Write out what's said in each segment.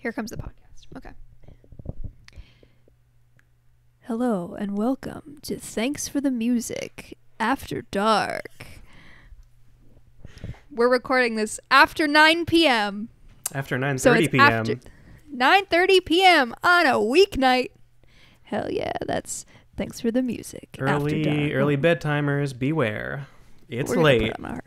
Here comes the podcast. Okay. Hello and welcome to Thanks for the Music After Dark. We're recording this after 9 p.m. After 9:30 p.m. After 9:30 p.m. on a weeknight. Hell yeah, that's Thanks for the Music After Dark. Early bedtimers, beware. It's We're late. Put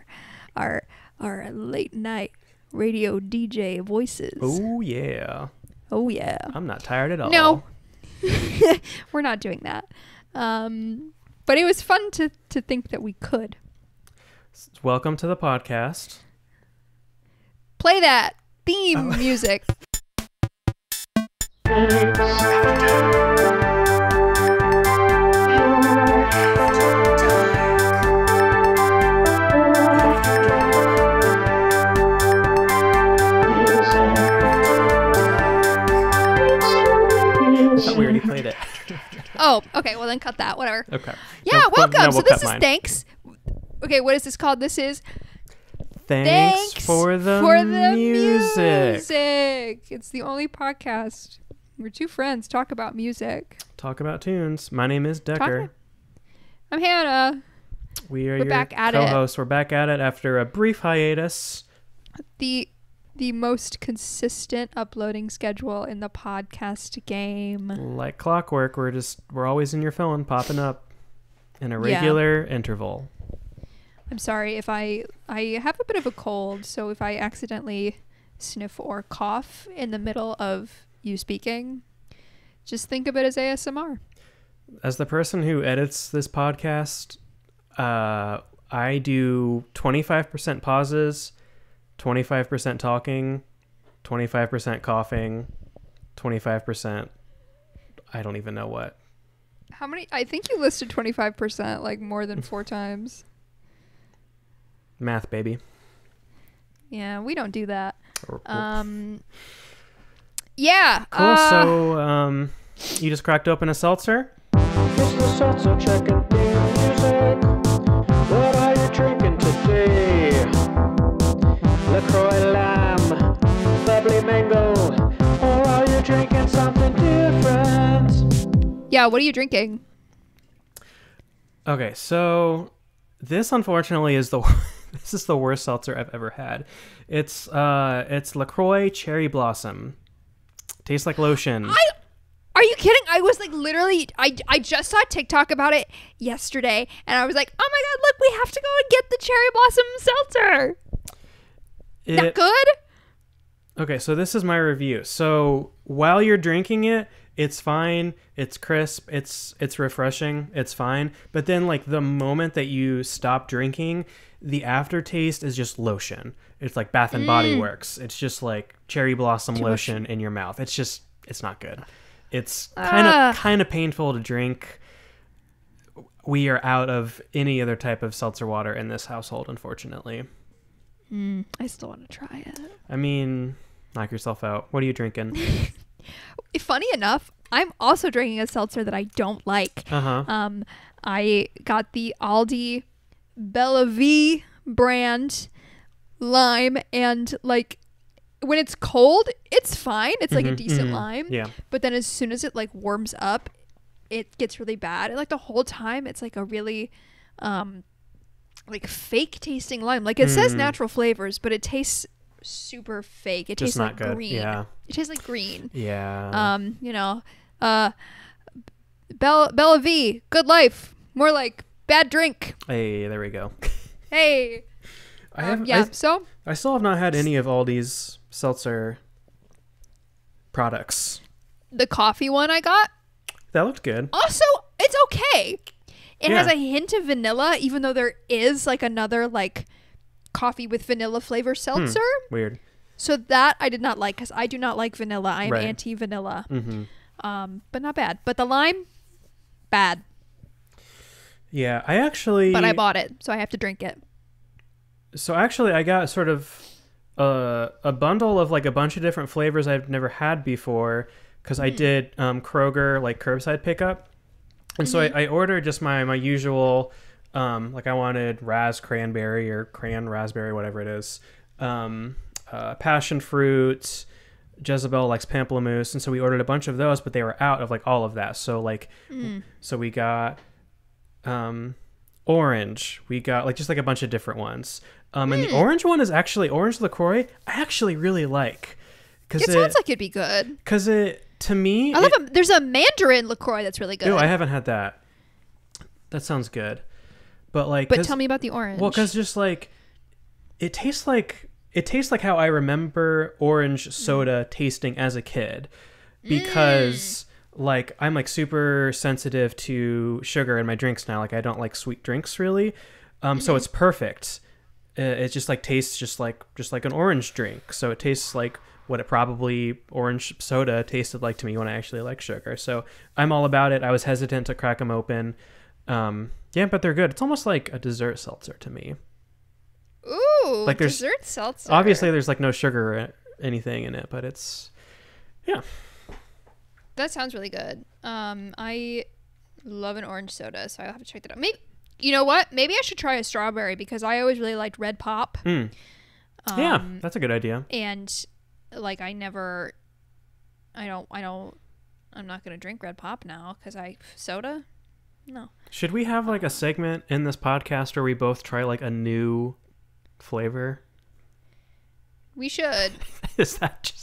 on our late night radio DJ voices. Oh yeah. Oh yeah. I'm not tired at all. No. We're not doing that. But it was fun to think that we could. Welcome to the podcast. Play that theme music. We already played it. Oh, okay. Well, then cut that. Whatever. Okay. Yeah, No, welcome. no, we'll So this is cut mine. Thanks. Okay, what is this called? This is Thanks for the music. It's the only podcast where two friends talk about music. Talk about tunes. My name is Decker. I'm Hannah. We're We're your back at it. co-hosts. We're back at it after a brief hiatus. The most consistent uploading schedule in the podcast game. Like clockwork, we're always in your phone, popping up in a regular interval. I'm sorry if I have a bit of a cold, so if I accidentally sniff or cough in the middle of you speaking, just think of it as ASMR. As the person who edits this podcast, I do 25% pauses, 25% talking, 25% coughing, 25%. I don't even know what. How many? I think you listed 25% like more than 4 times. Math, baby. Yeah, we don't do that. Yeah. Cool. So, you just cracked open a seltzer? It's the seltzer checking music. What are you drinking today? LaCroix Lamb, bubbly mango, or are you drinking something different? Yeah, what are you drinking? Okay, so this unfortunately is this is the worst seltzer I've ever had. It's LaCroix Cherry Blossom. Tastes like lotion. Are you kidding? I was like literally, I just saw a TikTok about it yesterday, and I was like, oh my god, look, we have to go and get the Cherry Blossom seltzer. That good? Okay, so this is my review. So while you're drinking it, it's fine. It's crisp. It's refreshing. It's fine. But then like the moment that you stop drinking, the aftertaste is just lotion. It's like Bath and Body Works. It's just like cherry blossom lotion in your mouth. It's not good. It's kind of painful to drink. We are out of any other type of seltzer water in this household, unfortunately. I still want to try it. I mean, knock yourself out. What are you drinking? Funny enough, I'm also drinking a seltzer that I don't like. I got the Aldi Bella V brand lime, and like when it's cold, it's fine. It's like a decent lime. Yeah. But then as soon as it like warms up, it gets really bad. And like the whole time, it's like a really like fake tasting lime. Like it says natural flavors, but it tastes super fake. It tastes like green. Yeah. It tastes like green. Yeah. Bella V, good life. More like bad drink. Hey, there we go. Hey. I still have not had any of Aldi's seltzer products. The coffee one I got, That looked good. also, it's okay. It has a hint of vanilla, even though there is like another like coffee with vanilla flavor seltzer. Weird. So that I did not like, because I do not like vanilla. I am Right. anti-vanilla. But not bad. But the lime, bad. Yeah, but I bought it, so I have to drink it. So actually, I got sort of a bundle of like a bunch of different flavors I've never had before, because I did Kroger like curbside pickup, and so I ordered just my usual like I wanted cranberry or cran raspberry, whatever it is, passion fruit, Jezebel likes pamplemousse, and so we ordered a bunch of those, but they were out of like all of that. So like, so we got orange. We got like just like a bunch of different ones. And the orange one is actually orange LaCroix. I actually really like. It sounds like it'd be good. Because to me, there's a mandarin LaCroix that's really good. No, I haven't had that. That sounds good. But tell me about the orange. Well, because just like it tastes like how I remember orange soda tasting as a kid, because like I'm like super sensitive to sugar in my drinks now. Like I don't like sweet drinks really, so it's perfect. It just like tastes just like an orange drink. So it tastes like what it probably orange soda tasted like to me when I actually like sugar. So I'm all about it. I was hesitant to crack them open. Yeah, but they're good. It's almost like a dessert seltzer to me. Ooh, like there's dessert seltzer. Obviously, there's like no sugar or anything in it, but it's, yeah. That sounds really good. I love an orange soda, so I'll have to check that out. Maybe, you know what? Maybe I should try a strawberry because I always really liked Red Pop. Yeah, that's a good idea. And like I'm not gonna drink Red Pop now because soda. No. Should we have like a segment in this podcast where we both try like a new flavor? We should. Is that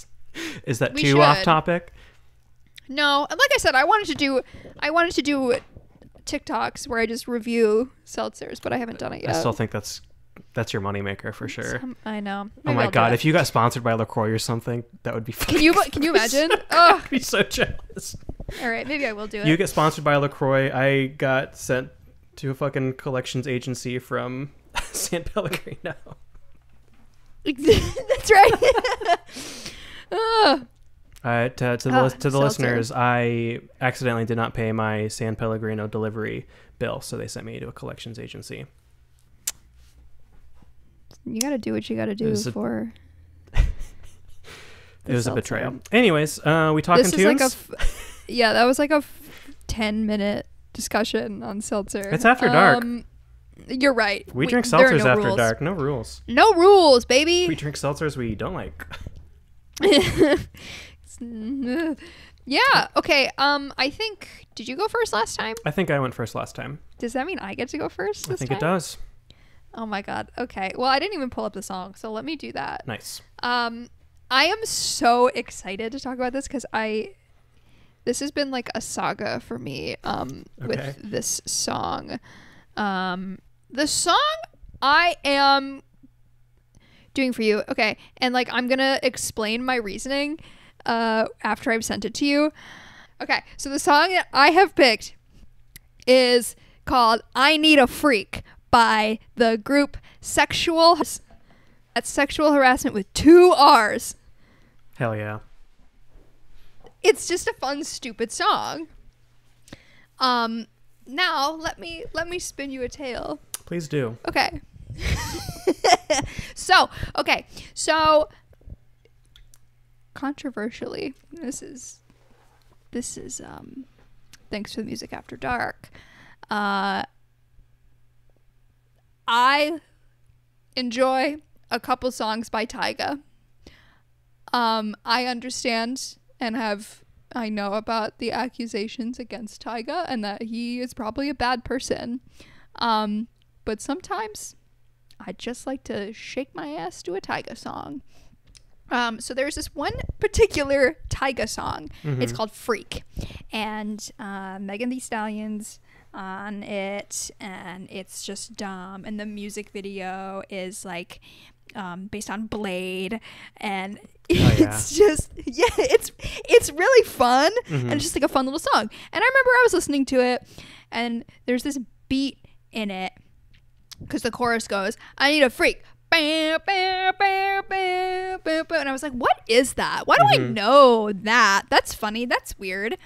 too off topic? No, and like I said, I wanted to do TikToks where I just review seltzers, but I haven't done it yet. I still think that's your moneymaker for sure. I know. Maybe oh my god, if you got sponsored by LaCroix or something, that would be fun. Can you imagine? I'd be so jealous. All right, maybe I will do it. You get sponsored by LaCroix. I got sent to a fucking collections agency from San Pellegrino. That's right. To the listeners, I accidentally did not pay my San Pellegrino delivery bill, so they sent me to a collections agency. You got to do what you got to do for. It was a betrayal. Anyways, we talking tunes. Yeah, that was like a 10-minute discussion on seltzer. It's after dark. You're right. We drink seltzers after dark. No rules. No rules, baby. We drink seltzers we don't like. Yeah. Okay. I think. Did you go first last time? I think I went first last time. Does that mean I get to go first this I think time? it does. Oh my god. Okay. Well, I didn't even pull up the song, so let me do that. Nice. I am so excited to talk about this because this has been like a saga for me with this song. The song I am doing for you. Okay. And like I'm gonna explain my reasoning after I've sent it to you. Okay, so the song that I have picked is called I Need a Freak by the group Sexual. That's Sexual Harassment with 2 R's. Hell yeah. It's just a fun, stupid song. Now let me spin you a tale. Please do. Okay. So controversially, this is thanks to the music after dark. I enjoy a couple songs by Tyga. I understand and I know about the accusations against Tyga and that he is probably a bad person. But sometimes I just like to shake my ass to a Tyga song. So there's this one particular Tyga song. Mm-hmm. It's called Freak. And Megan Thee Stallion's on it. And it's just dumb. And the music video is like based on Blade. And it's just, it's really fun. Mm-hmm. And it's just like a fun little song. And I remember I was listening to it. And there's this beat in it. Because the chorus goes, I need a freak. And I was like, what is that? Why do I know that? That's funny. That's weird.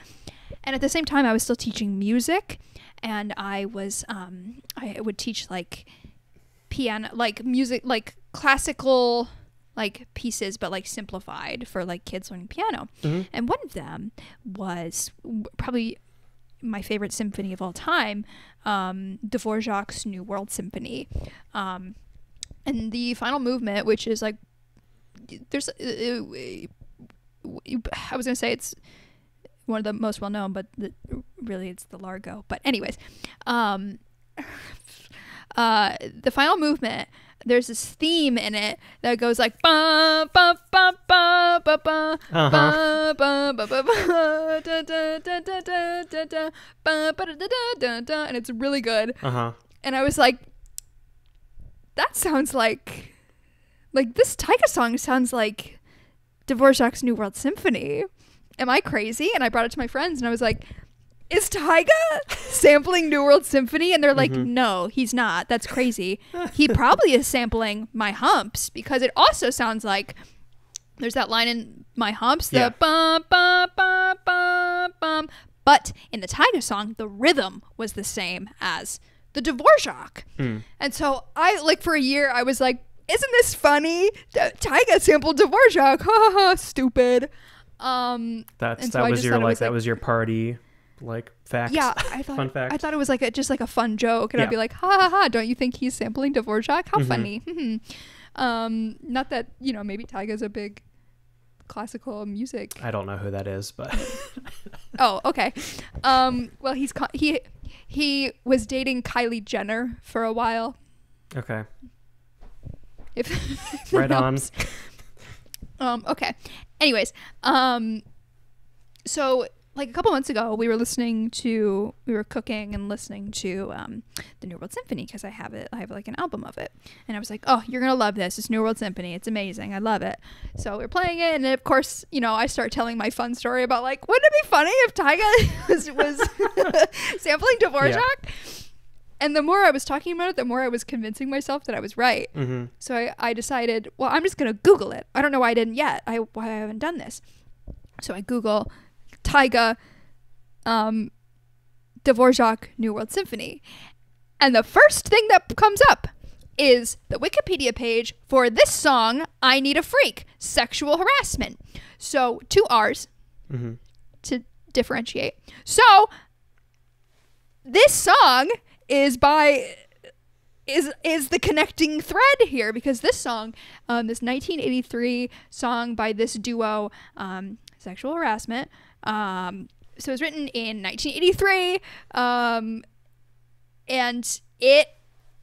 And at the same time, I was still teaching music. And I would teach like piano, like music, like classical like pieces, but like simplified for like kids learning piano. Mm-hmm. And one of them was probably my favorite symphony of all time, Dvorak's New World Symphony. And the final movement, which is like, there's I was gonna say it's one of the most well known, but really it's the Largo. But anyways, the final movement, there's this theme in it that goes like ba ba ba ba ba ba ba ba ba ba ba da da da da da da da ba ba da da da da, and it's really good. And I was like, that sounds like this Tyga song sounds like Dvorak's New World Symphony. Am I crazy? And I brought it to my friends and I was like, is Tyga sampling New World Symphony? And they're like, no, he's not. That's crazy. He probably is sampling My Humps, because it also sounds like there's that line in My Humps, the bum, bum, bum, bum, bum. But in the Tyga song, the rhythm was the same as the Dvorak. And so I, like, for a year, I was like, isn't this funny? Tyga sampled Dvorak. Ha ha ha, stupid. That was your party, like, fact. Yeah, I thought, fun fact. I thought it was like just like a fun joke, and I'd be like, ha ha ha, don't you think he's sampling Dvorak? How funny. Not that, maybe Tyga's a big classical music. I don't know who that is, but oh, okay. Well, he was dating Kylie Jenner for a while. Okay. If right on. Okay. Anyways, so like a couple months ago, we were cooking and listening to the New World Symphony, because I have like an album of it, and I was like, oh, you're gonna love this. It's New World Symphony. It's amazing. I love it. So we're playing it, and of course, I start telling my fun story about, like, wouldn't it be funny if Tyga was sampling Dvorak? Yeah. And the more I was talking about it, the more I was convincing myself that I was right. So I decided, well, I'm just going to Google it. I don't know why I didn't yet. Why I haven't done this. So I Google Tyga, Dvorak, New World Symphony. And the first thing that comes up is the Wikipedia page for this song, I Need a Freak, Sexual Harassment. So 2 R's to differentiate. So this song is the connecting thread here, because this song, this 1983 song by this duo, Sexual Harassment, so it was written in 1983, and it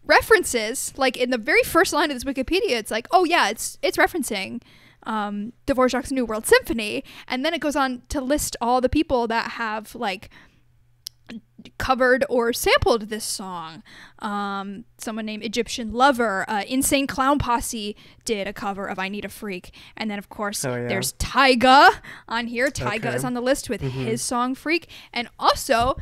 references, like, in the very first line of this Wikipedia, it's like, oh yeah, it's referencing Dvorak's New World Symphony, and then it goes on to list all the people that have, like, covered or sampled this song. Someone named Egyptian Lover, Insane Clown Posse did a cover of I Need a Freak, and then of course there's Tyga on here. Tyga is on the list with his song Freak, and also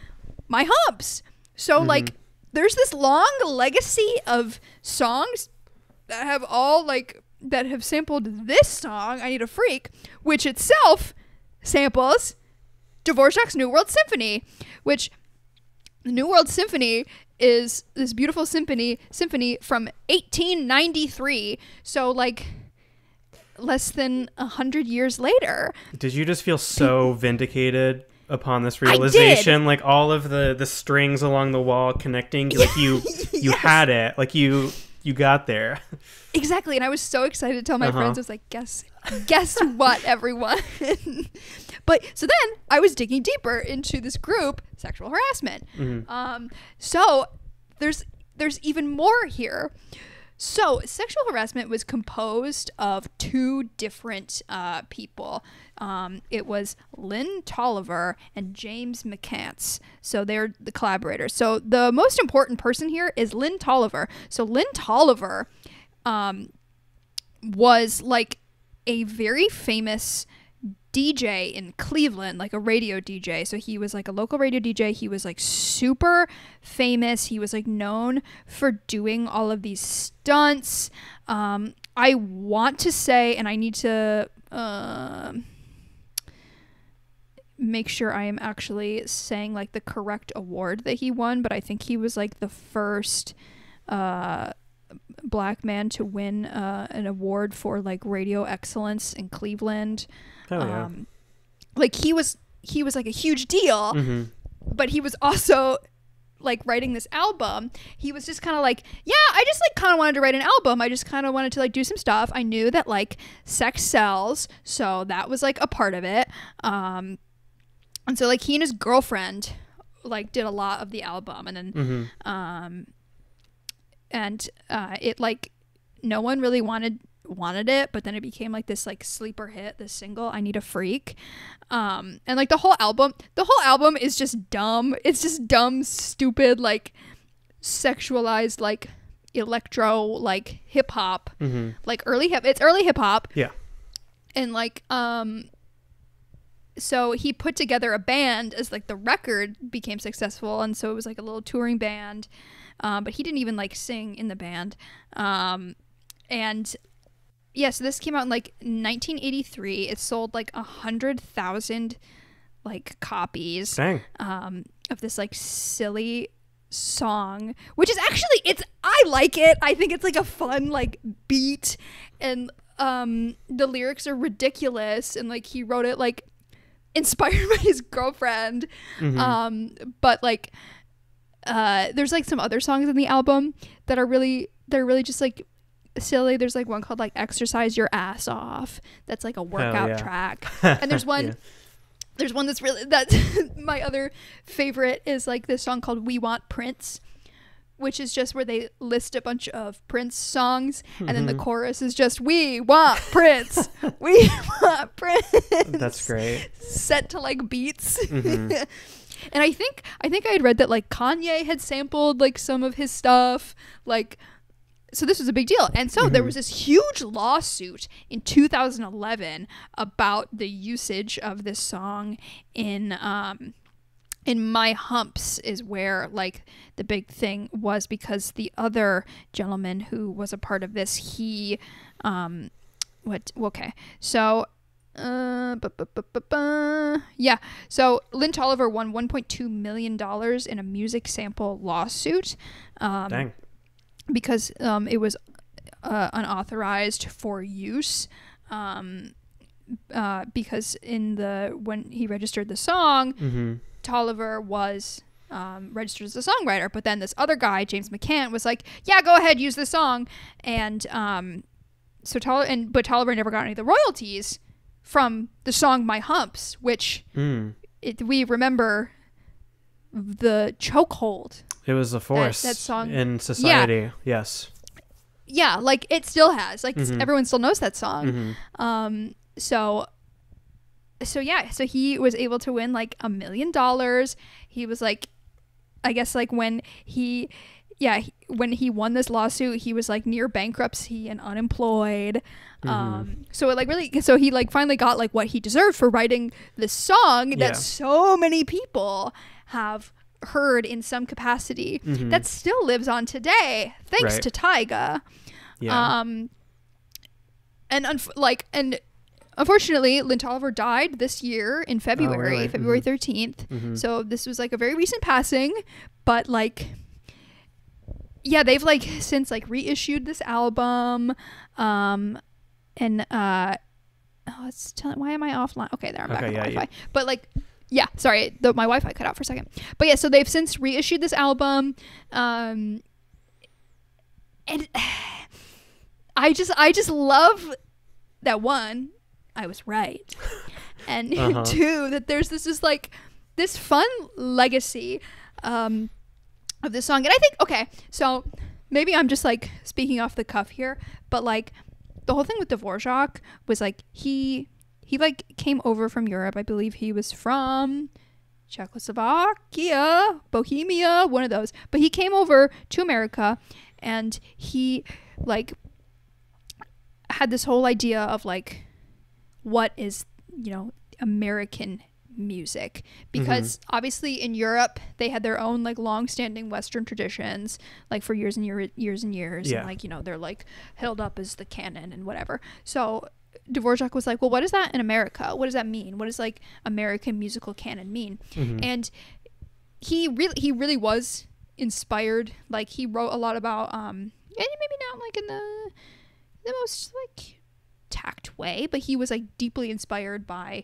My Humps. So like, there's this long legacy of songs that have that have sampled this song, I Need a Freak, which itself samples Dvorak's New World Symphony, which the New World Symphony is this beautiful symphony from 1893. So, like, less than 100 years later. Did you just feel so vindicated upon this realization? Like, all of the strings along the wall connecting, like, you had it, like, you got there. Exactly. And I was so excited to tell my friends. I was like, guess what, everyone? But so then I was digging deeper into this group, Sexual Harassment. So there's even more here. So Sexual Harassment was composed of 2 different people. It was Lynn Tolliver and James McCants. So they're the collaborators. So the most important person here is Lynn Tolliver. So Lynn Tolliver was like a very famous DJ in Cleveland, like a radio DJ. So he was like a local radio DJ. He was like super famous. He was like known for doing all of these stunts. I want to say, and I need to make sure I am actually saying like the correct award that he won, but I think he was like the first Black man to win an award for like radio excellence in Cleveland. Oh, yeah. Like he was like a huge deal, but he was also like writing this album, he was just kind of like, yeah, I just like kind of wanted to write an album. I just kind of wanted to like do some stuff. I knew that like sex sells, so that was like a part of it. And so like he and his girlfriend like did a lot of the album, and then it like no one really wanted it, but then it became like this like sleeper hit, this single, I Need a Freak. And like the whole album is just dumb. It's just dumb, stupid, like sexualized, like electro, like hip hop, like it's early hip hop. Yeah. And like so he put together a band as like the record became successful, and so it was like a little touring band, but he didn't even like sing in the band. And yeah, so this came out in like 1983. It sold like 100,000 like copies. Dang. Of this like silly song, which is actually I like it. I think it's like a fun like beat, and the lyrics are ridiculous, and like he wrote it like inspired by his girlfriend. But like there's like some other songs in the album that are really just like silly. There's like one called like Exercise Your Ass Off, that's like a workout track. And there's one that's really, that's my other favorite is like this song called We Want Prince, which is just where they list a bunch of Prince songs, and then the chorus is just we want Prince. We want Prince. That's great. Set to like beats. And I think I had read that like Kanye had sampled like some of his stuff, like, so this was a big deal. And so there was this huge lawsuit in 2011 about the usage of this song in My Humps, is where like the big thing was, because the other gentleman who was a part of this, he so Lynn Tolliver won $1.2 million in a music sample lawsuit. Dang. Because it was unauthorized for use, because when he registered the song, Tolliver was registered as a songwriter, but then this other guy, James McCann, was like, yeah, go ahead, use the song. And but Tolliver never got any of the royalties from the song My Humps, which we remember the chokehold. It was a force that song in society. Yeah. Yes. Yeah, like it still has. Like everyone still knows that song. So he was able to win like $1 million. He was like, I guess like when he won this lawsuit, he was like near bankruptcy and unemployed. So it like really, so he like finally got like what he deserved for writing this song that so many people have heard in some capacity, that still lives on today thanks to Tyga. And unfortunately Lynn Tolliver died this year in February, February 13th. So this was like a very recent passing, but like they've like since like reissued this album, and why am I offline? Okay, there, I'm back on Wi-Fi. But like, yeah, sorry, my Wi-Fi cut out for a second. But yeah, so they've since reissued this album, and I just love that, one, I was right, and two, that there's this like this fun legacy of this song. And I think, okay, so maybe I'm just like speaking off the cuff here, but like the whole thing with Dvorak was like he like came over from Europe. I believe he was from Czechoslovakia, Bohemia, one of those. But he came over to America, and he like had this whole idea of like what is, American music, because obviously in Europe they had their own like long-standing Western traditions, like for years and years and like they're like held up as the canon and whatever. So Dvorak was like, well, what is that in America? What does that mean? What does like American musical canon mean? And he really was inspired. Like he wrote a lot about and maybe not like in the most like tact way, but he was like deeply inspired by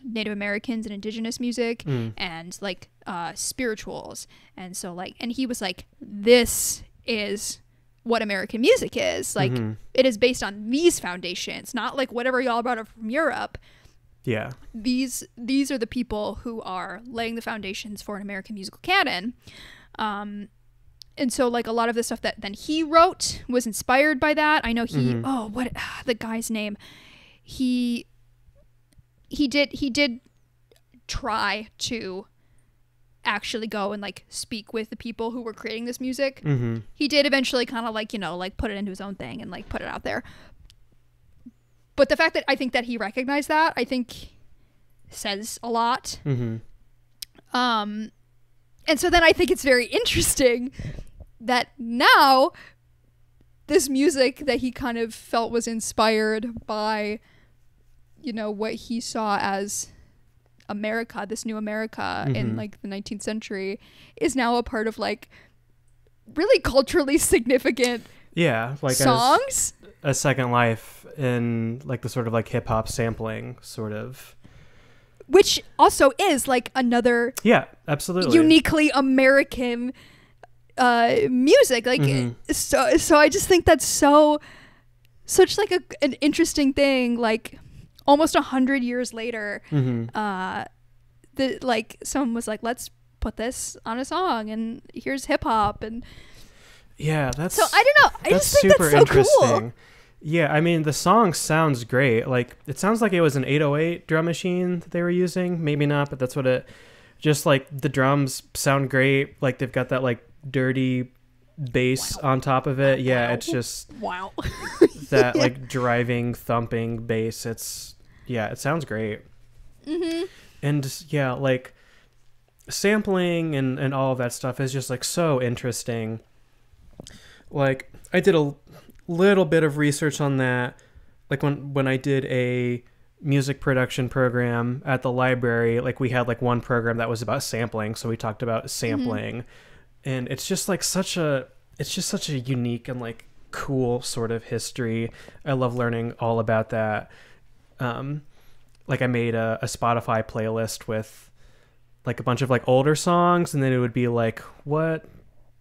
Native Americans and indigenous music and like spirituals. And so like, and he was like, this is what American music is. Like it is based on these foundations, not like whatever y'all brought up from Europe. Yeah. These are the people who are laying the foundations for an American musical canon. And so like a lot of the stuff that then he wrote was inspired by that. I know he the guy's name. He did try to actually go and like speak with the people who were creating this music. He did eventually kind of like, you know, like put it into his own thing and like put it out there. But the fact that I think that he recognized that, I think says a lot. And so then I think it's very interesting that now this music that he kind of felt was inspired by, you know, what he saw as America, this new America in like the 19th century, is now a part of like really culturally significant like songs. A second life in like the sort of like hip hop sampling sort of. Which also is like another absolutely uniquely American music. Like so I just think that's such like an interesting thing. Like almost 100 years later, like someone was like, let's put this on a song and here's hip hop. And that's so I don't know. I just think super that's so interesting. Cool. Yeah, I mean, the song sounds great. Like, it sounds like it was an 808 drum machine that they were using. Maybe not, but that's what it... Just, like, the drums sound great. Like, they've got that, like, dirty bass on top of it. Yeah, it's just... Wow. that, like, driving, thumping bass. It's... Yeah, it sounds great. And, yeah, like, sampling and all of that stuff is just, like, so interesting. Like, I did a little bit of research on that, like when I did a music production program at the library. Like we had like one program that was about sampling, so we talked about sampling, and it's just such a unique and like cool sort of history. I love learning all about that. Like I made a Spotify playlist with like a bunch of like older songs, and then it would be like, what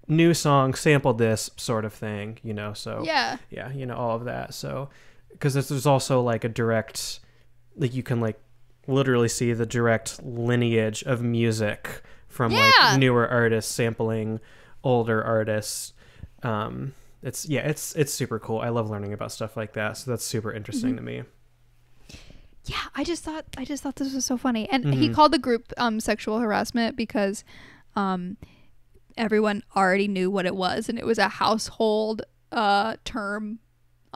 new song sampled this sort of thing, you know? So yeah, you know, all of that. So because there's also like a direct, like you can like literally see the direct lineage of music from like newer artists sampling older artists. It's super cool. I love learning about stuff like that. So that's super interesting to me. Yeah, I just thought this was so funny. And he called the group Sexual Harassment because everyone already knew what it was, and it was a household term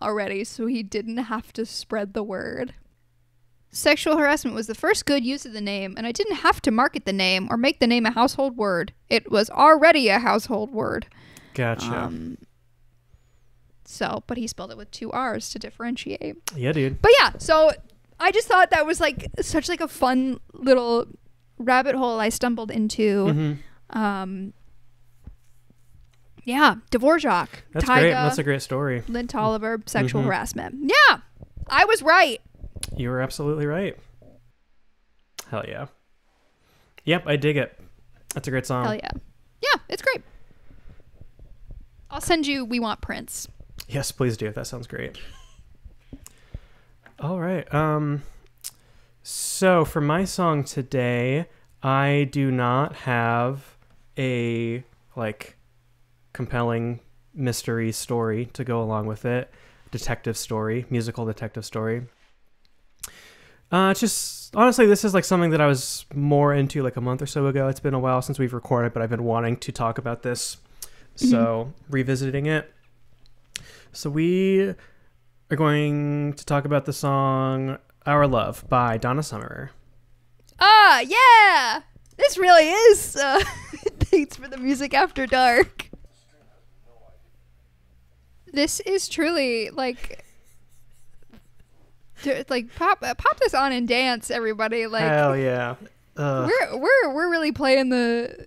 already, so he didn't have to spread the word. Sexual harassment was the first good use of the name, and I didn't have to market the name or make the name a household word. It was already a household word. Gotcha. But he spelled it with 2 R's to differentiate. Yeah, dude. But yeah, so I just thought that was like such like a fun little rabbit hole I stumbled into. Yeah, Dvorak. That's Tyga, great. That's a great story. Lynn Tolliver, sexual harassment. Yeah, I was right. You were absolutely right. Hell yeah. Yep, I dig it. That's a great song. Hell yeah. Yeah, it's great. I'll send you We Want Prince. Yes, please do. That sounds great. All right. So for my song today, I do not have a like compelling mystery story to go along with it. Detective story, musical detective story. Just honestly, this is like something that I was more into like a month or so ago. It's been a while since we've recorded, but I've been wanting to talk about this. So revisiting it. So we are going to talk about the song Our Love by Donna Summer. Ah, yeah. This really is Thanks for the Music After Dark. This is truly like pop this on and dance, everybody. Like hell yeah. We're really playing the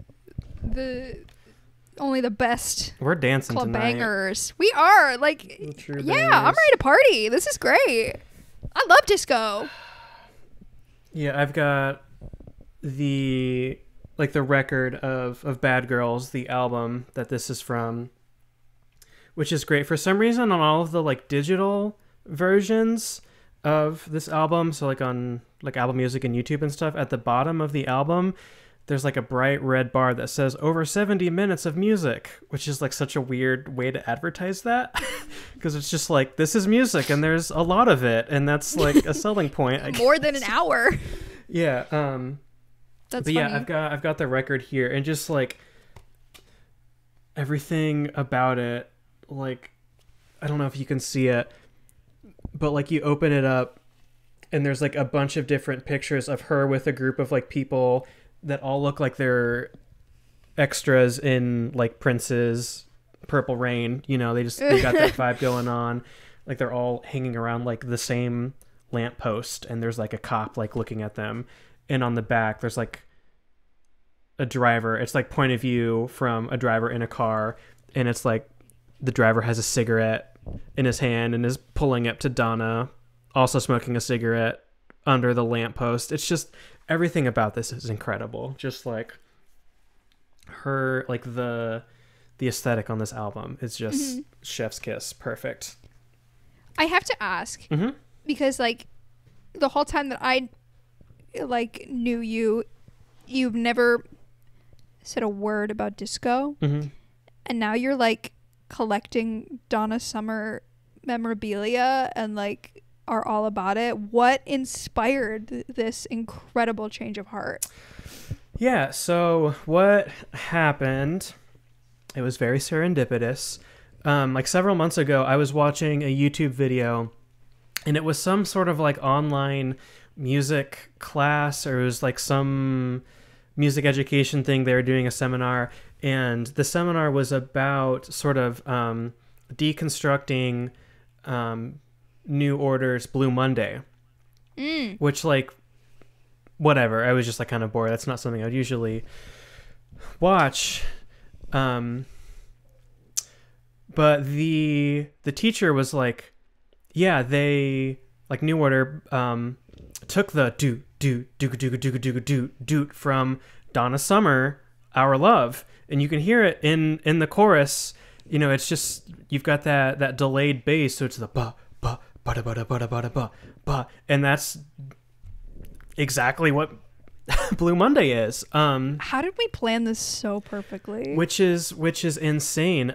only the best We're dancing club tonight. bangers. We are like, True yeah, bangers. I'm ready to party. This is great. I love disco. Yeah, I've got the record of Bad Girls, the album that this is from, which is great. For some reason, on all of the like digital versions of this album, so like on like Apple Music and YouTube and stuff, at the bottom of the album there's like a bright red bar that says over 70 minutes of music, which is like such a weird way to advertise that because it's just like, this is music and there's a lot of it, and that's like a selling point, I guess. More than an hour. Yeah. That's but funny. yeah, I've got the record here, and just like everything about it, like, I don't know if you can see it, but like you open it up and there's like a bunch of different pictures of her with a group of like people that all look like they're extras in like Prince's Purple Rain. You know, they got that vibe going on. Like they're all hanging around like the same lamppost, and there's like a cop like looking at them. And on the back, there's like a driver. It's like point of view from a driver in a car, and it's like the driver has a cigarette in his hand and is pulling up to Donna, also smoking a cigarette under the lamppost. It's just, everything about this is incredible. Just like her, like the aesthetic on this album is just chef's kiss. Perfect. I have to ask, because like the whole time that I like knew you've never said a word about disco, and now you're like collecting Donna Summer memorabilia and like are all about it. What inspired this incredible change of heart? Yeah, so what happened, it was very serendipitous. Like several months ago, I was watching a YouTube video, and it was some sort of like online music class, or it was like some music education thing. They were doing a seminar, and the seminar was about sort of deconstructing New Order's Blue Monday, which like, whatever, I was just like kind of bored. That's not something I'd usually watch. But the teacher was like, yeah, they like New Order took the doot from Donna Summer, Our Love, and you can hear it in the chorus. You know, it's just, you've got that delayed bass, so it's the ba ba ba da ba da ba da ba da ba ba, and that's exactly what Blue Monday is. How did we plan this so perfectly? Which is insane.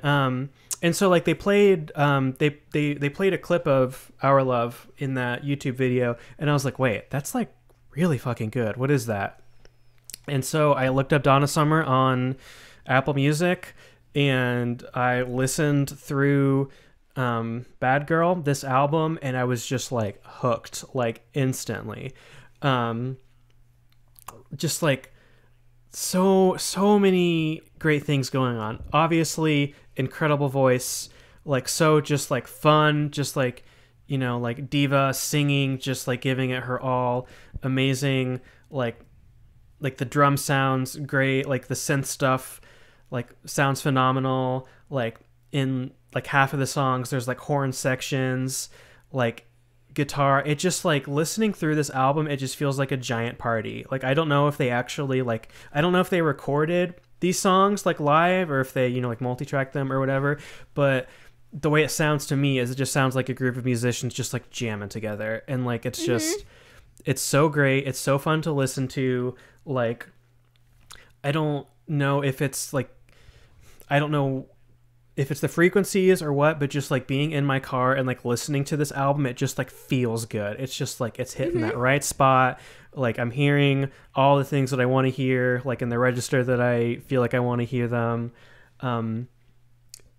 And so like they played they played a clip of Our Love in that YouTube video, and I was like, wait, that's like really fucking good. What is that? And so I looked up Donna Summer on Apple Music, and I listened through Bad Girl, this album, and I was just like hooked, like instantly. Just like so many great things going on. Obviously, incredible voice, like so just like fun, just like, you know, like diva singing, just like giving it her all. Amazing, like the drum sounds great, like the synth stuff like sounds phenomenal. Like in like half of the songs there's like horn sections, like guitar. It just, like, listening through this album, it just feels like a giant party. Like, I don't know if they actually, like, I don't know if they recorded these songs like live, or if they, you know, like multi-track them or whatever, but the way it sounds to me is it just sounds like a group of musicians just like jamming together, and like it's just it's so great. It's so fun to listen to. Like, I don't know if it's like, I don't know if it's the frequencies or what, but just like being in my car and like listening to this album, it just like feels good. It's just like it's hitting that right spot. Like, I'm hearing all the things that I want to hear, like in the register that I feel like I want to hear them.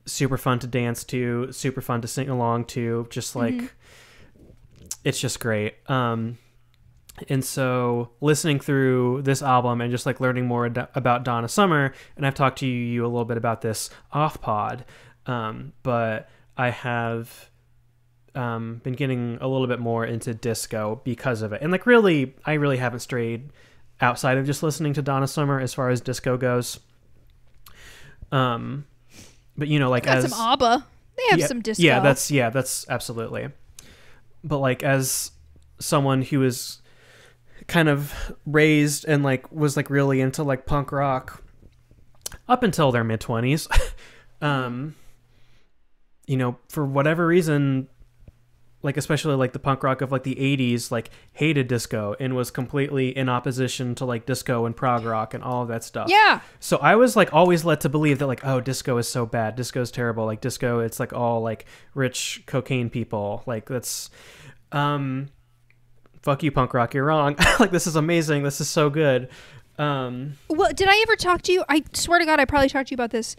Super fun to dance to, super fun to sing along to, just like it's just great. And so listening through this album and just like learning more about Donna Summer, and I've talked to you a little bit about this off pod, but I have been getting a little bit more into disco because of it. And like really, I really haven't strayed outside of just listening to Donna Summer as far as disco goes. But like got as some ABBA, they have some disco. That's absolutely. But like as someone who was kind of raised and like was like really into like punk rock up until their mid-20s, for whatever reason, like especially like the punk rock of like the 80s, like hated disco and was completely in opposition to like disco and prog rock and all of that stuff. Yeah. So I was like always led to believe that like, oh, disco is so bad. Disco is terrible. Like disco, it's like all like rich cocaine people. Like that's, fuck you, punk rock. You're wrong. Like this is amazing. This is so good. Well, did I ever talk to you? I swear to God, I probably talked to you about this.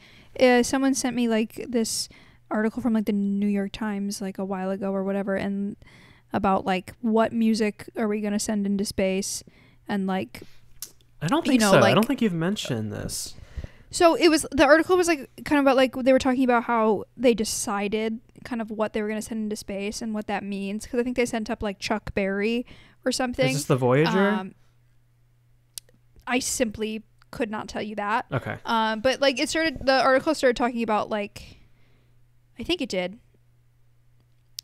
Someone sent me like this article from like the New York Times like a while ago or whatever, and about like what music are we going to send into space, and like I don't think so. Like, I don't think you've mentioned this. So the article was like kind of about like they were talking about how they decided kind of what they were going to send into space and what that means, because I think they sent up like Chuck Berry or something. Is this the Voyager? I simply could not tell you that. Okay. But like the article started talking about like, I think it did.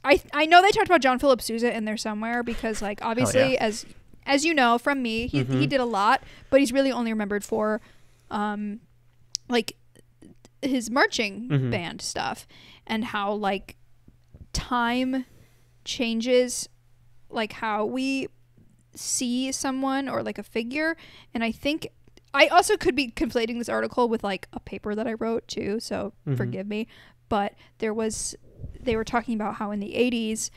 I know they talked about John Philip Sousa in there somewhere, because like obviously yeah. as you know from me, he did a lot, but he's really only remembered for like his marching band stuff, and how like time changes like how we see someone or like a figure. And I think I also could be conflating this article with like a paper that I wrote too, so forgive me. But they were talking about how in the 80s,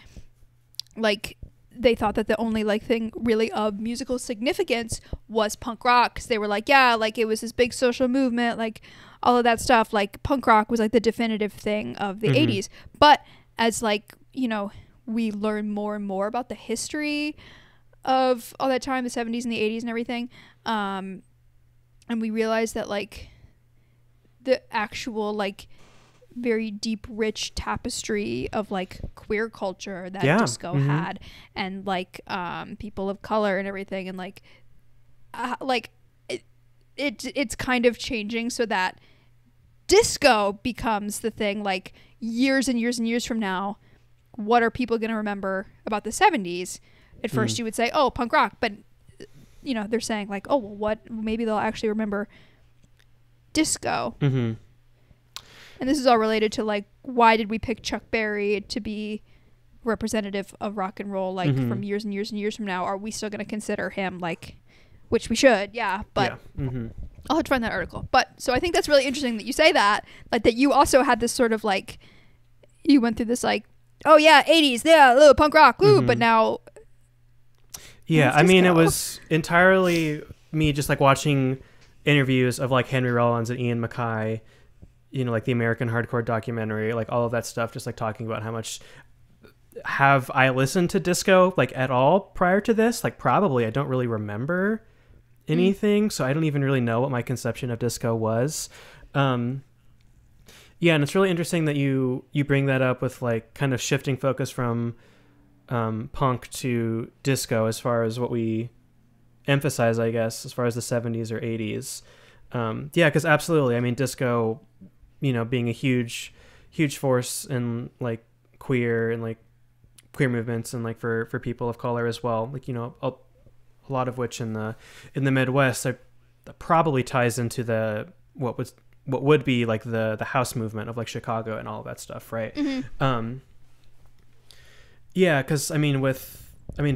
like they thought that the only like thing really of musical significance was punk rock, because they were like, yeah, like it was this big social movement, like all of that stuff, like punk rock was like the definitive thing of the 80s. But as like, we learn more and more about the history of all that time, the 70s and the 80s and everything, and we realize that like the actual like very deep rich tapestry of like queer culture that disco had, and like people of color and everything, and like it's kind of changing so that disco becomes the thing. Like years and years and years from now, what are people going to remember about the 70s? At first you would say, oh, punk rock, but they're saying like, oh, well, what, maybe they'll actually remember disco. And this is all related to like, why did we pick Chuck Berry to be representative of rock and roll? Like from years and years and years from now, are we still going to consider him like, which we should, but I'll have to find that article. But so I think that's really interesting that you say that, like that you also had this sort of like, you went through this like, oh yeah, 80s, yeah, little punk rock, ooh, but now. Yeah, I mean, it was entirely me just like watching interviews of like Henry Rollins and Ian MacKaye, like the American Hardcore documentary, like all of that stuff, just like talking about how much have I listened to disco like at all prior to this? Like probably I don't really remember anything, so I don't even really know what my conception of disco was. Yeah, and it's really interesting that you bring that up with like kind of shifting focus from punk to disco as far as what we emphasize, I guess, as far as the 70s or 80s. Yeah, because absolutely, I mean, disco, being a huge force in like queer and like queer movements and like for people of color as well. Like, a lot of which in the Midwest that probably ties into what would be like the house movement of like Chicago and all of that stuff, right? Yeah, because I mean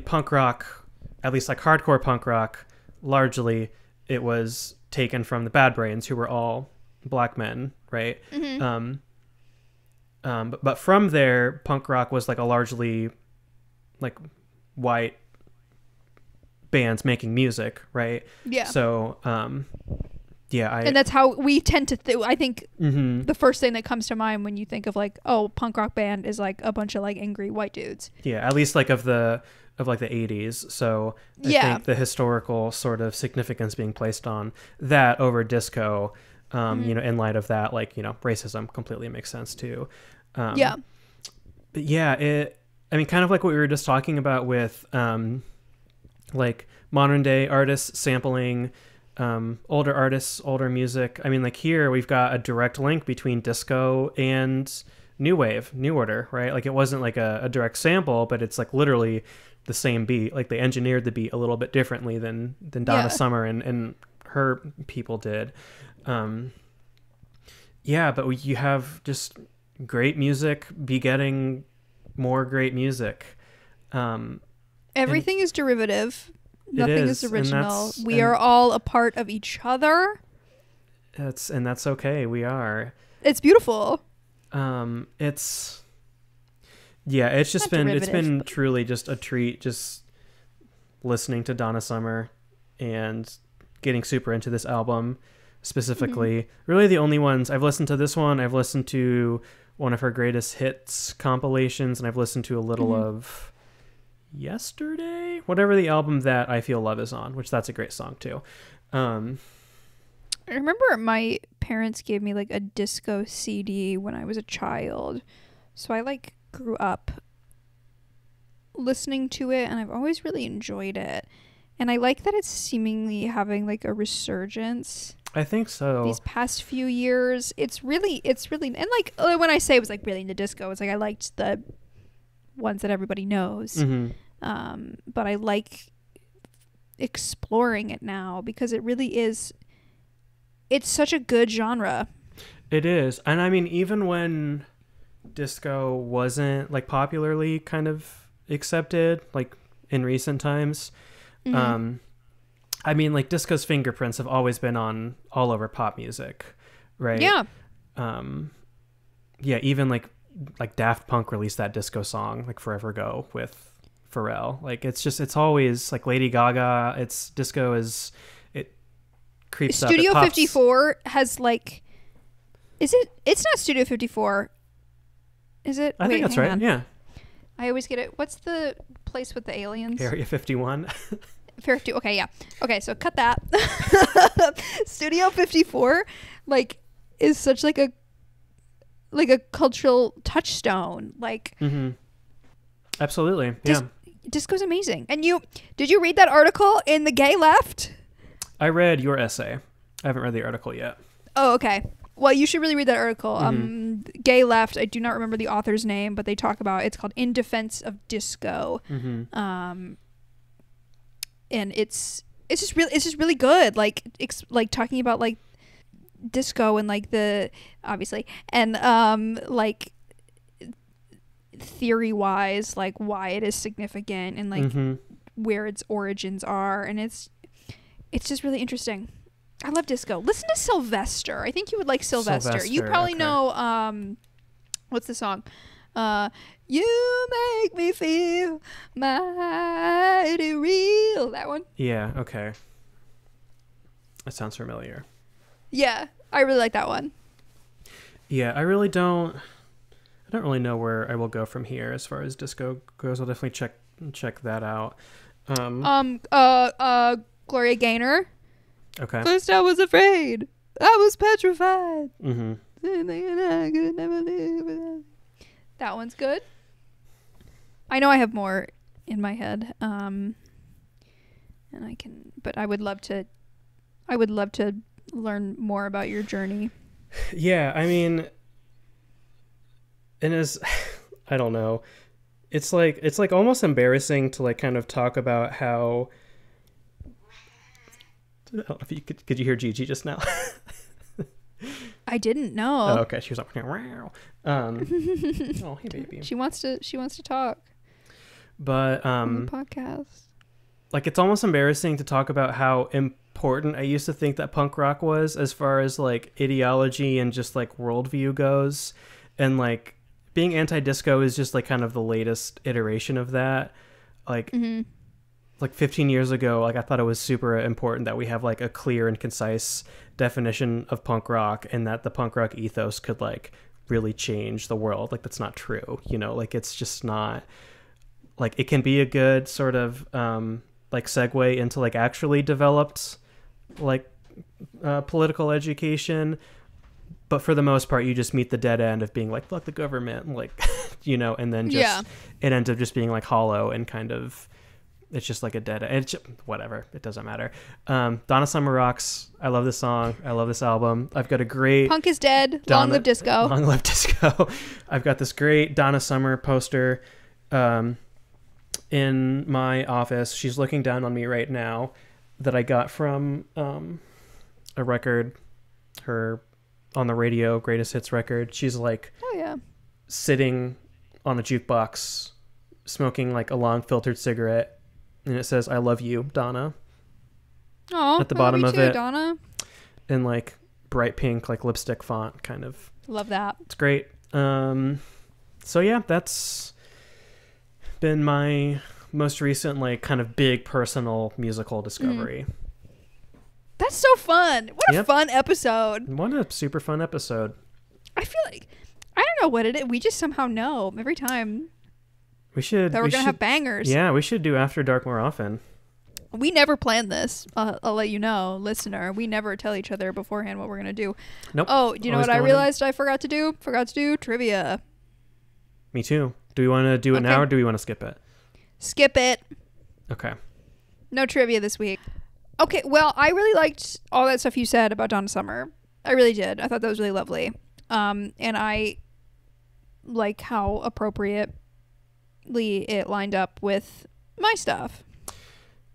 punk rock, at least like hardcore punk rock, largely it was taken from the Bad Brains, who were all black men, right? But from there, punk rock was like a largely like white bands making music, right? Yeah. So yeah, and that's how we tend to I think the first thing that comes to mind when you think of like, oh, punk rock band is like a bunch of like angry white dudes. Yeah, at least like of the 80s. So I think the historical sort of significance being placed on that over disco, in light of that, like, racism completely makes sense too. But yeah, kind of like what we were just talking about with like modern day artists sampling older artists, older music. I mean, like here we've got a direct link between disco and new wave, new order, right? Like it wasn't like a direct sample, but it's like literally the same beat. Like they engineered the beat a little bit differently than Donna Summer and her people did. But you have just great music begetting more great music. Everything is derivative. Nothing is original. We are all a part of each other. That's okay. We are. It's beautiful. It's been truly just a treat just listening to Donna Summer and getting super into this album specifically. Mm-hmm. Really the only ones I've listened to. This one, I've listened to one of her greatest hits compilations, and I've listened to a little of Yesterday, whatever the album that I Feel Love is on, which that's a great song too. I remember my parents gave me like a disco CD when I was a child, so I like grew up listening to it, and I've always really enjoyed it, and I like that it's seemingly having like a resurgence. I think so. These past few years, it's really, and like when I say it was like really into disco, it's like I liked the ones that everybody knows. Mm-hmm. But I like exploring it now because it really is, it's such a good genre. It is. And I mean, even when disco wasn't like popularly kind of accepted, like in recent times, I mean, like disco's fingerprints have always been on all over pop music, right? Yeah. Even like Daft Punk released that disco song like Forever Ago with Pharrell. Like it's always like Lady Gaga. It creeps up. Studio 54 has like, it's not Studio 54, is it? I think that's right. Yeah, I always get it. What's the place with the aliens? Area 51. Okay, yeah. Okay, so cut that. Studio 54 like is such like a cultural touchstone. Like absolutely. Disco's amazing. And did you read that article in The Gay Left? I read your essay. I haven't read the article yet. Oh, okay. Well, you should really read that article. Gay Left, I do not remember the author's name, but they talk about, it's called In Defense of Disco. And it's just really good. Like talking about like disco and like the, obviously, and like theory wise, like why it is significant and like where its origins are, and it's just really interesting. I love disco. Listen to Sylvester. I think you would like Sylvester. You probably know what's the song? You make me feel mighty real. That one. Yeah, okay. That sounds familiar. Yeah, I really like that one. Yeah, I don't really know where I will go from here as far as disco goes. I'll definitely check that out. Gloria Gaynor. Okay. First I was afraid. I was petrified. That one's good. I know I have more in my head. And I would love to learn more about your journey. Yeah, I mean, and I don't know. It's like almost embarrassing to like kind of talk about how, I don't know if you could you hear Gigi just now? I didn't know. Oh, okay. She was like, wow. Oh, hey baby. She wants to talk. But on the podcast. Like it's almost embarrassing to talk about how important I used to think that punk rock was as far as like ideology and just like worldview goes, and like being anti-disco is just like kind of the latest iteration of that. Like like 15 years ago, like I thought it was super important that we have like a clear and concise definition of punk rock, and that the punk rock ethos could like really change the world. Like that's not true, you know, like it's just not, like it can be a good sort of like segue into like actually developed like political education, but for the most part you just meet the dead end of being like fuck the government, like you know, and then just it ends up just being like hollow and kind of it's just like a dead. Whatever. It doesn't matter. Donna Summer rocks. I love this song. I love this album. I've got a great Punk is dead. Long live disco. Long live disco. I've got this great Donna Summer poster in my office. She's looking down on me right now, that I got from a record, her on the radio greatest hits record. She's like, oh yeah, sitting on a jukebox smoking like a long filtered cigarette, and it says, "I love you, Donna." Oh, at the bottom of it, Donna, in like bright pink like lipstick font, kind of. Love that. It's great. So yeah, that's been my most recent like kind of big personal musical discovery. That's so fun. What a fun episode. What a super fun episode. I feel like, I don't know what it is. We just somehow know every time that we're going to have bangers. Yeah, we should do After Dark more often. We never planned this. I'll let you know, listener. We never tell each other beforehand what we're going to do. Nope. Oh, do you know what I realized I forgot to do? Forgot to do trivia. Me too. Do we want to do it now, or do we want to skip it? Skip it. Okay. No trivia this week. Okay, well, I really liked all that stuff you said about Donna Summer. I really did. I thought that was really lovely. And I like how appropriately it lined up with my stuff.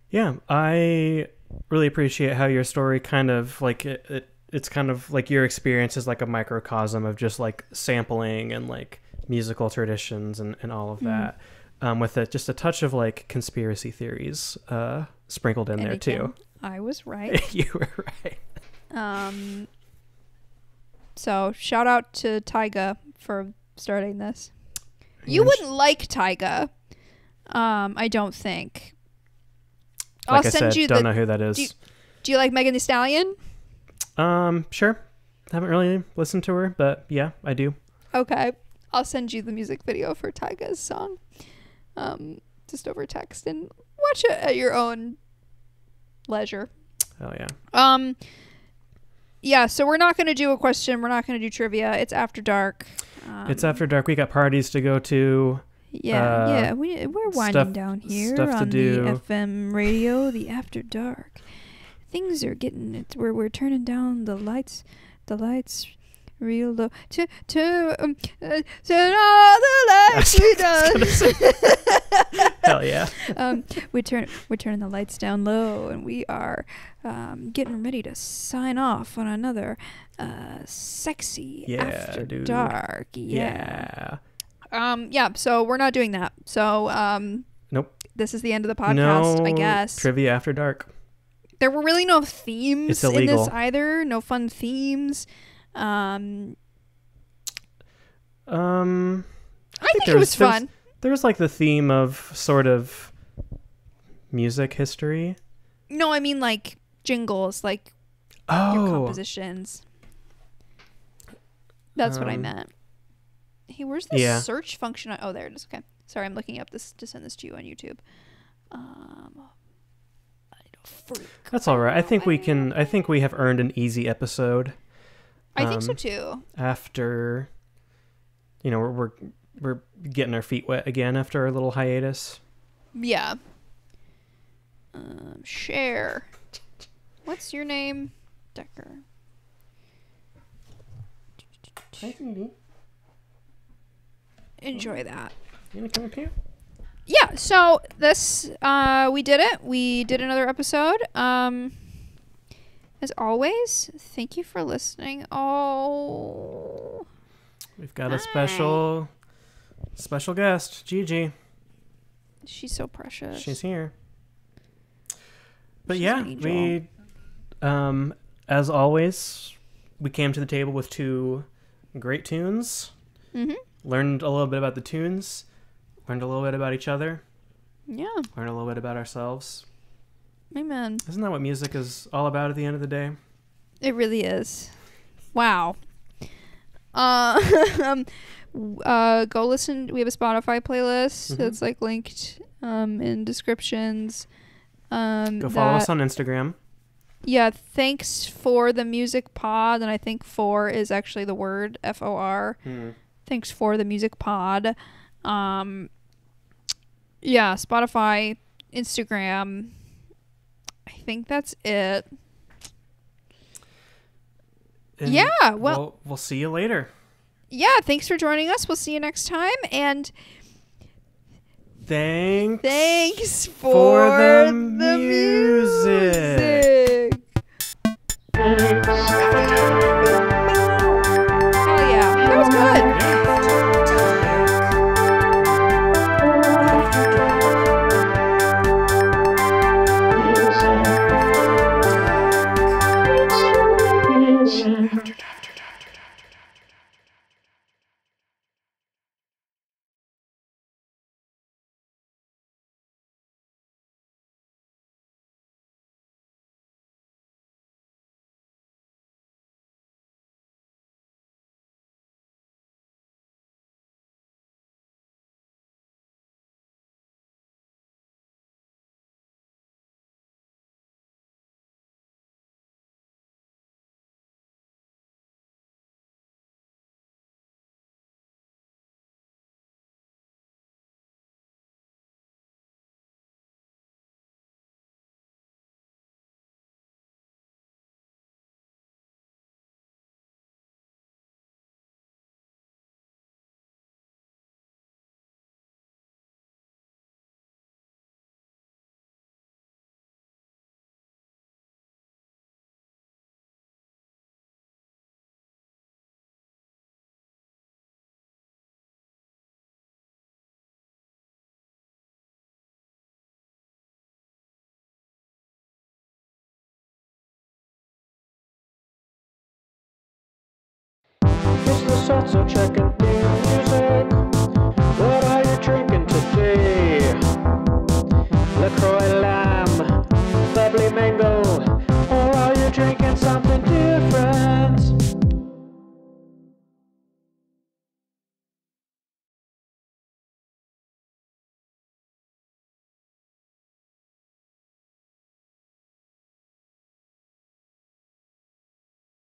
Yeah, I really appreciate how your story kind of like it's kind of like your experience is like a microcosm of just like sampling and like musical traditions and all of that, with just a touch of like conspiracy theories sprinkled in there too. I was right. You were right. So shout out to Tyga for starting this. You wouldn't like Tyga, I don't think. Like I said, don't know who that is. Do you like Megan Thee Stallion? Sure. Haven't really listened to her, but yeah, I do. Okay. I'll send you the music video for Tyga's song. Just over text, and watch it at your own leisure. Oh yeah. Yeah, so we're not going to do a question. We're not going to do trivia. It's After Dark. It's After Dark. We got parties to go to. Yeah. We're winding down here on the FM radio, the After Dark. Things are getting it. We're turning down the lights real low. Turn all the lights we done. Hell yeah. We're turning the lights down low, and we are getting ready to sign off on another sexy After Dark. Yeah. So we're not doing that. So nope. This is the end of the podcast, I guess. Trivia After Dark. There were really no themes in illegal. this either. No fun themes. I think it was fun. There was like the theme of sort of music history. No, I mean like jingles, like your compositions. That's what I meant. Hey, where's the search function? Oh, there it is. Okay. Sorry, I'm looking up this to send this to you on YouTube. That's all right. I think we have earned an easy episode. I think so too. After, we're getting our feet wet again after our little hiatus. Yeah. Share. What's your name? Decker. Hi, sweetie. Enjoy that. You want to come up here? Yeah, so this, we did it. We did another episode. As always, thank you for listening. Oh. We've got a special guest, Gigi. She's so precious. She's here. But we, as always, we came to the table with two great tunes. Mm-hmm. Learned a little bit about the tunes. Learned a little bit about each other. Yeah. Learned a little bit about ourselves. Amen. Isn't that what music is all about at the end of the day? It really is. Wow. Go listen. We have a Spotify playlist that's like linked in descriptions. Go follow us on Instagram. Yeah, thanks for the music pod, and I think "for" is actually the word FOR. Thanks for the music pod. Yeah, Spotify. Instagram. I think that's it. And yeah, well, we'll see you later. Yeah, thanks for joining us. We'll see you next time. And thanks for the music. Hell yeah, that was good. It's the salsa check and music.